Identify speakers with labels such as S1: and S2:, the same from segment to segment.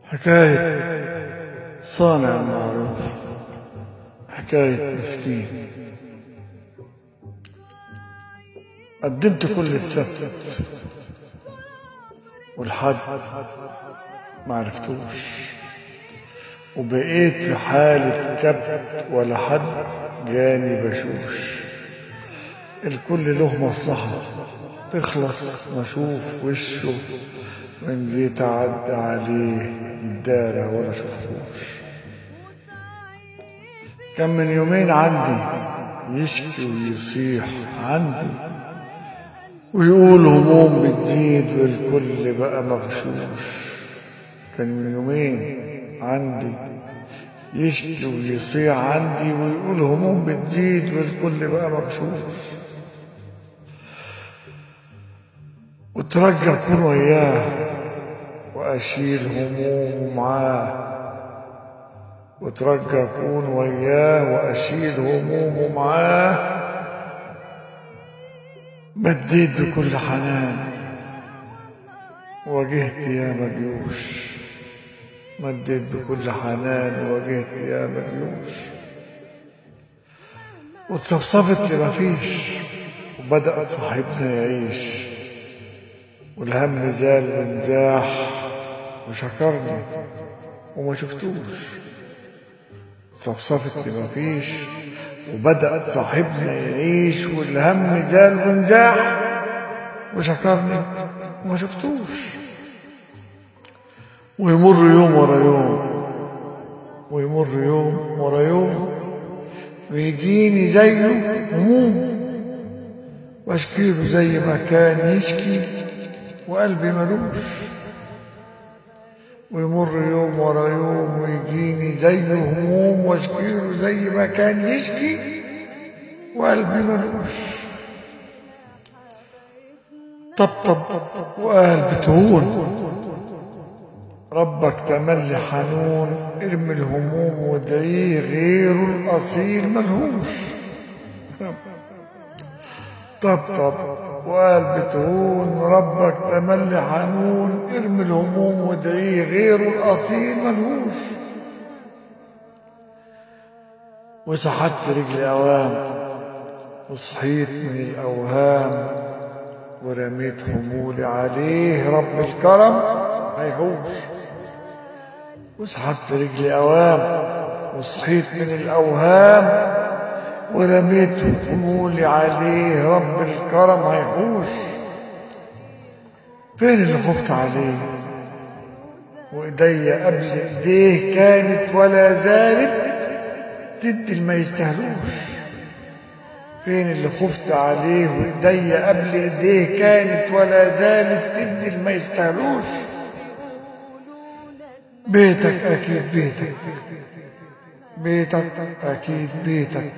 S1: حكاية صانع معروف، حكاية مسكين. قدمت كل السبت والحد ما عرفتوش، وبقيت في حالة كبت ولا حد جاني بشوش. الكل له مصلحة تخلص ما اشوف وشه، من جيت اعدي عليه يدارى ولا شوفهوش. كان من يومين عندي يشكي ويصيح عندي، ويقول هموم بتزيد والكل بقى مغشوش. كان من يومين عندي يشكي ويصيح عندي، ويقول هموم بتزيد والكل بقى مغشوش. وترجى اكون وياه واشيل همومه معاه، وترجى اكون وياه واشيل همومه معاه. مديت بكل حنان واجهت ياما جيوش، مديت بكل حنان واجهت ياما جيوش. وتصفصفت لما فيش وبدأ صاحبنا يعيش، والهم زال وانزاح وشكرني وما شفتوش. صفصفت لما فيش وبدأ صاحبنا يعيش، والهم زال وانزاح وشكرني وما شفتوش. ويمر يوم ورا يوم، ويمر يوم ورا يوم، ويجيني زيه هموم، واشكيله زي ما كان يشكي وقلبي ملوش. ويمر يوم ورا يوم ويجيني زيه هموم، واشكيله زي ما كان يشكي وقلبي ملوش. طبطب وقال بتهون، ربك تملي حنون، ارمي الهموم وادعيه غيره الأصيل ملهوش. طبطب وقال بتهون، ربك تملي حنون، ارمي الهموم وادعيه غيره الأصيل ملهوش. وسحبت رجلي أوام وصحيت من الأوهام، ورميت همولي عليه رب الكرم هيحوش. وسحبت رجلي أوام وصحيت من الأوهام، ورميت همولي عليه رب الكرم هيحوش. فين اللي خفت عليه وإيديا قبل إيديه كانت ولا زالت تدي اللي ما يستاهلوش؟ فين اللي خفت عليه وإيديا قبل إيديه كانت ولا زالت تدي اللي ما يستاهلوش؟ بيتك أكيد بيتك، بيتك أكيد بيتك،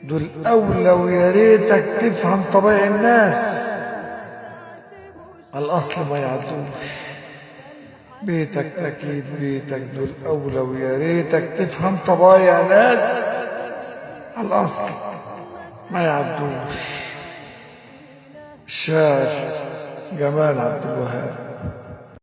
S1: دول أولى ويا ريتك تفهم طبيعي الناس، الأصل ما يعدوش. بيتك أكيد بيتك، دول أولى ويا ريتك تفهم طبايع ناس، الأصل ما يعدوش. الشاعر جمال عبد الوهاب.